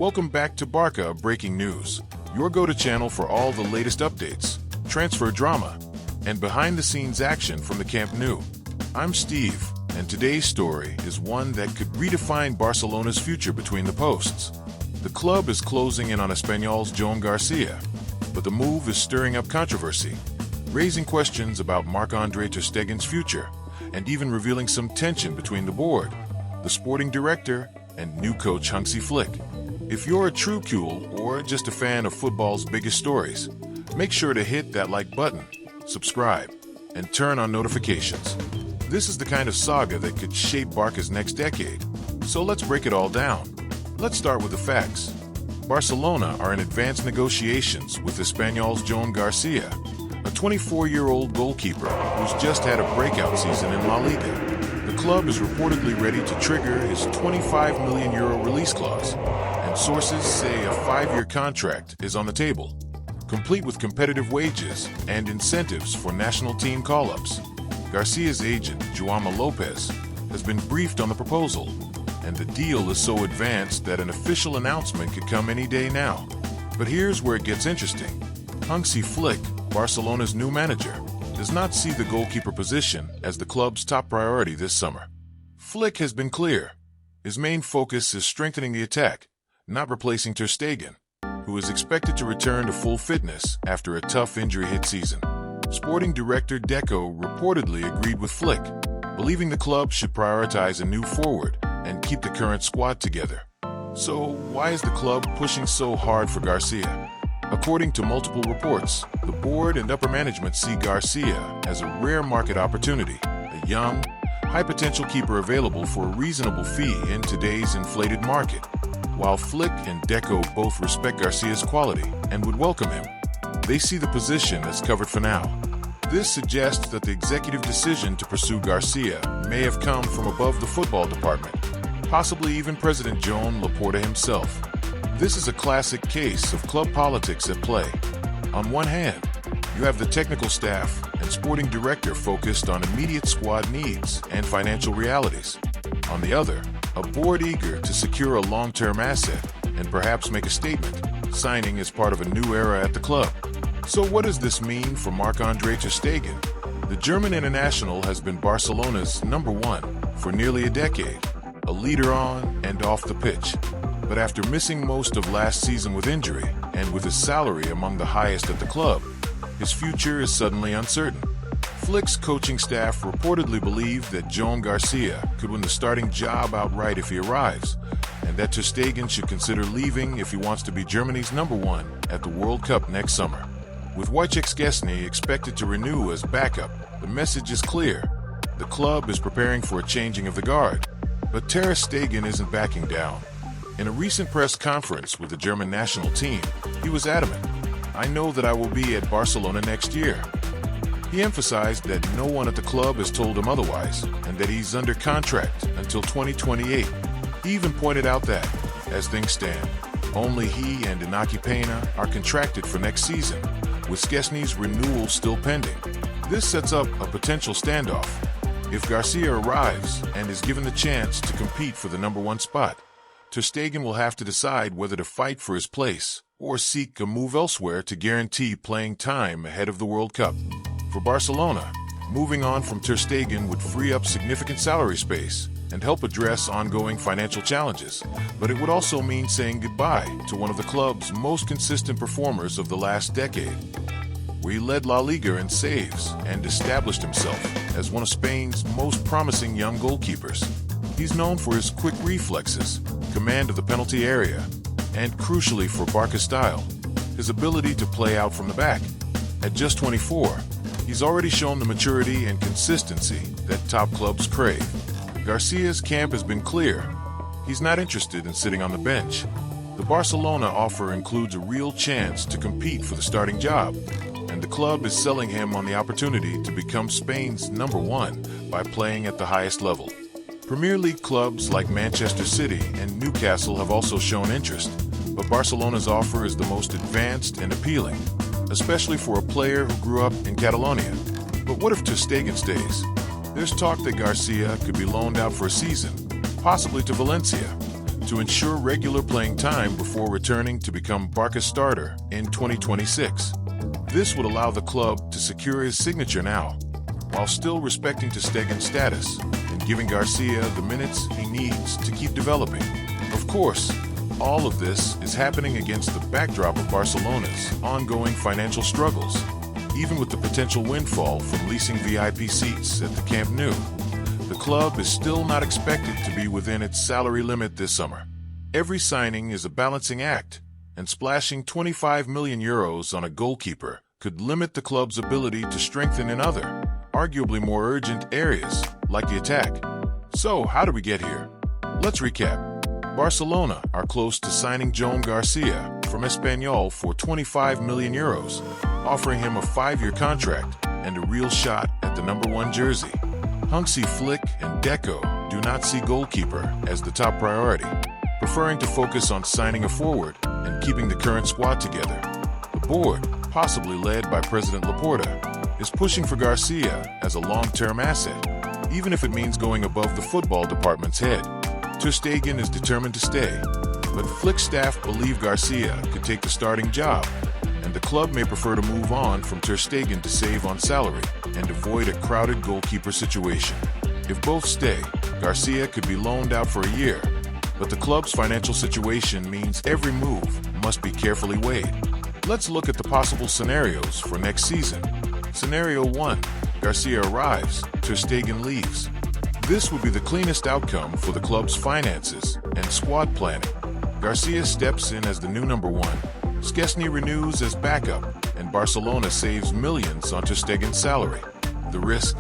Welcome back to Barca Breaking News, your go-to channel for all the latest updates, transfer drama, and behind-the-scenes action from the Camp Nou. I'm Steve, and today's story is one that could redefine Barcelona's future between the posts. The club is closing in on Espanyol's Joan Garcia, but the move is stirring up controversy, raising questions about Marc-André Ter Stegen's future, and even revealing some tension between the board, the sporting director, and new coach Hansi Flick. If you're a true Kuhl or just a fan of football's biggest stories, make sure to hit that like button, subscribe, and turn on notifications. This is the kind of saga that could shape Barca's next decade, so let's break it all down. Let's start with the facts. Barcelona are in advanced negotiations with Espanyol's Joan Garcia, a 24-year-old goalkeeper who's just had a breakout season in La Liga. The club is reportedly ready to trigger his €25 million release clause, and sources say a 5-year contract is on the table, complete with competitive wages and incentives for national team call-ups. Garcia's agent, Joan Lopez, has been briefed on the proposal, and the deal is so advanced that an official announcement could come any day now. But here's where it gets interesting. Hansi Flick, Barcelona's new manager, does not see the goalkeeper position as the club's top priority this summer. Flick has been clear. His main focus is strengthening the attack, not replacing Ter Stegen, who is expected to return to full fitness after a tough injury-hit season. Sporting director Deco reportedly agreed with Flick, believing the club should prioritize a new forward and keep the current squad together. So why is the club pushing so hard for Garcia? According to multiple reports, the board and upper management see Garcia as a rare market opportunity, a young, high-potential keeper available for a reasonable fee in today's inflated market. While Flick and Deco both respect Garcia's quality and would welcome him, they see the position as covered for now. This suggests that the executive decision to pursue Garcia may have come from above the football department, possibly even President Joan Laporta himself. This is a classic case of club politics at play. On one hand, you have the technical staff and sporting director focused on immediate squad needs and financial realities. On the other, a board eager to secure a long-term asset and perhaps make a statement, signing as part of a new era at the club. So what does this mean for Marc-André Ter Stegen? The German international has been Barcelona's #1 for nearly a decade, a leader on and off the pitch. But after missing most of last season with injury, and with his salary among the highest at the club, his future is suddenly uncertain. Flick's coaching staff reportedly believe that Joan Garcia could win the starting job outright if he arrives, and that Ter Stegen should consider leaving if he wants to be Germany's #1 at the World Cup next summer. With Wojciech Szczesny expected to renew as backup, the message is clear. The club is preparing for a changing of the guard, but Ter Stegen isn't backing down. In a recent press conference with the German national team, he was adamant, "I know that I will be at Barcelona next year." He emphasized that no one at the club has told him otherwise, and that he's under contract until 2028. He even pointed out that, as things stand, only he and Inaki Peña are contracted for next season, with Szczesny's renewal still pending. This sets up a potential standoff. If Garcia arrives and is given the chance to compete for the #1 spot, Ter Stegen will have to decide whether to fight for his place or seek a move elsewhere to guarantee playing time ahead of the World Cup. For Barcelona, moving on from Ter Stegen would free up significant salary space and help address ongoing financial challenges, but it would also mean saying goodbye to one of the club's most consistent performers of the last decade, where he led La Liga in saves and established himself as one of Spain's most promising young goalkeepers. He's known for his quick reflexes, command of the penalty area, and crucially for Barca's style, his ability to play out from the back. At just 24, he's already shown the maturity and consistency that top clubs crave. Garcia's camp has been clear. He's not interested in sitting on the bench. The Barcelona offer includes a real chance to compete for the starting job, and the club is selling him on the opportunity to become Spain's #1 by playing at the highest level. Premier League clubs like Manchester City and Newcastle have also shown interest, but Barcelona's offer is the most advanced and appealing, especially for a player who grew up in Catalonia. But what if Ter Stegen stays? There's talk that Garcia could be loaned out for a season, possibly to Valencia, to ensure regular playing time before returning to become Barca's starter in 2026. This would allow the club to secure his signature now, while still respecting Ter Stegen's status and giving Garcia the minutes he needs to keep developing. Of course, all of this is happening against the backdrop of Barcelona's ongoing financial struggles, even with the potential windfall from leasing VIP seats at the Camp Nou. The club is still not expected to be within its salary limit this summer. Every signing is a balancing act, and splashing 25 million euros on a goalkeeper could limit the club's ability to strengthen in other, arguably more urgent areas, like the attack. So, how did we get here? Let's recap. Barcelona are close to signing Joan Garcia from Espanyol for 25 million euros, offering him a 5-year contract and a real shot at the #1 jersey. Hansi Flick and Deco do not see goalkeeper as the top priority, preferring to focus on signing a forward and keeping the current squad together. The board, possibly led by President Laporta, is pushing for Garcia as a long-term asset, even if it means going above the football department's head. Ter Stegen is determined to stay, but Flick's staff believe Garcia could take the starting job, and the club may prefer to move on from Ter Stegen to save on salary and avoid a crowded goalkeeper situation. If both stay, Garcia could be loaned out for a year, but the club's financial situation means every move must be carefully weighed. Let's look at the possible scenarios for next season. Scenario 1. Garcia arrives, Ter Stegen leaves. This would be the cleanest outcome for the club's finances and squad planning. Garcia steps in as the new #1. Szczesny renews as backup, and Barcelona saves millions on Ter Stegen's salary. The risk?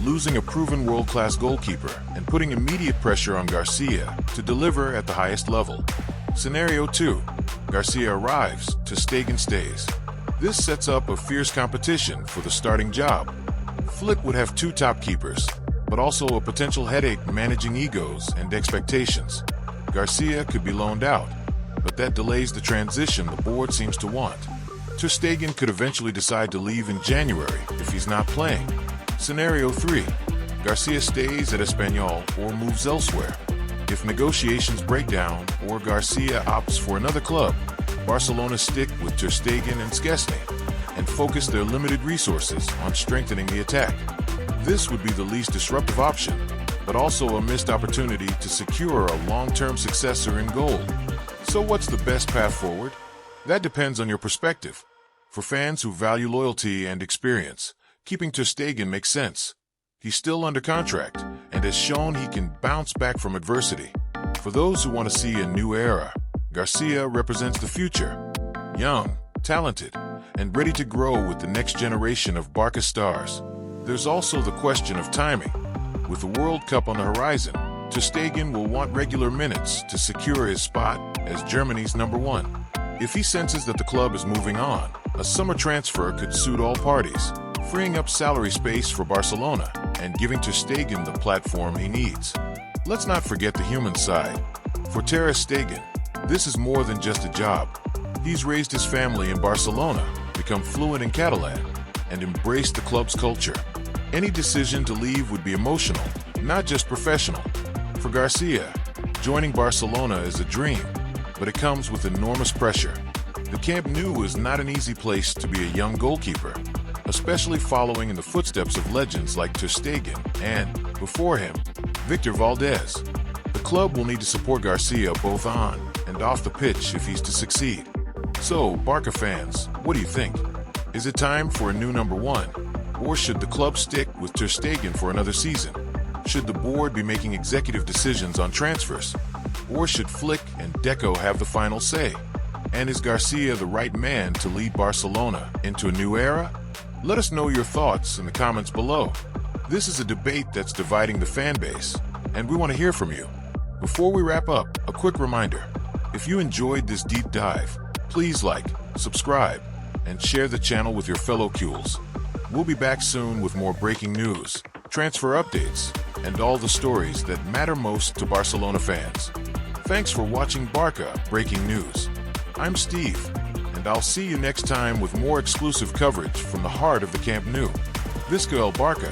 Losing a proven world-class goalkeeper and putting immediate pressure on Garcia to deliver at the highest level. Scenario 2. Garcia arrives, Ter Stegen stays. This sets up a fierce competition for the starting job. Flick would have 2 top keepers, but also a potential headache managing egos and expectations. Garcia could be loaned out, but that delays the transition the board seems to want. Ter Stegen could eventually decide to leave in January if he's not playing. Scenario 3. Garcia stays at Espanyol or moves elsewhere. If negotiations break down or Garcia opts for another club, Barcelona stick with Ter Stegen and Szczesny and focus their limited resources on strengthening the attack. This would be the least disruptive option, but also a missed opportunity to secure a long-term successor in goal. So what's the best path forward? That depends on your perspective. For fans who value loyalty and experience, keeping Ter Stegen makes sense. He's still under contract and has shown he can bounce back from adversity. For those who want to see a new era, Garcia represents the future. Young, talented, and ready to grow with the next generation of Barca stars. There's also the question of timing. With the World Cup on the horizon, Ter Stegen will want regular minutes to secure his spot as Germany's #1. If he senses that the club is moving on, a summer transfer could suit all parties, freeing up salary space for Barcelona and giving Ter Stegen the platform he needs. Let's not forget the human side. For Ter Stegen, this is more than just a job. He's raised his family in Barcelona, become fluent in Catalan, and embraced the club's culture. Any decision to leave would be emotional, not just professional. For Garcia, joining Barcelona is a dream, but it comes with enormous pressure. The Camp Nou is not an easy place to be a young goalkeeper, especially following in the footsteps of legends like Ter Stegen and, before him, Victor Valdez. The club will need to support Garcia both on and off the pitch if he's to succeed. So, Barca fans, what do you think? Is it time for a new #1? Or should the club stick with Ter Stegen for another season? Should the board be making executive decisions on transfers? Or should Flick and Deco have the final say? And is Garcia the right man to lead Barcelona into a new era? Let us know your thoughts in the comments below. This is a debate that's dividing the fan base, and we want to hear from you. Before we wrap up, a quick reminder. If you enjoyed this deep dive, please like, subscribe, and share the channel with your fellow Cules. We'll be back soon with more breaking news, transfer updates, and all the stories that matter most to Barcelona fans. Thanks for watching Barca Breaking News. I'm Steve, and I'll see you next time with more exclusive coverage from the heart of the Camp Nou. Visca el Barca.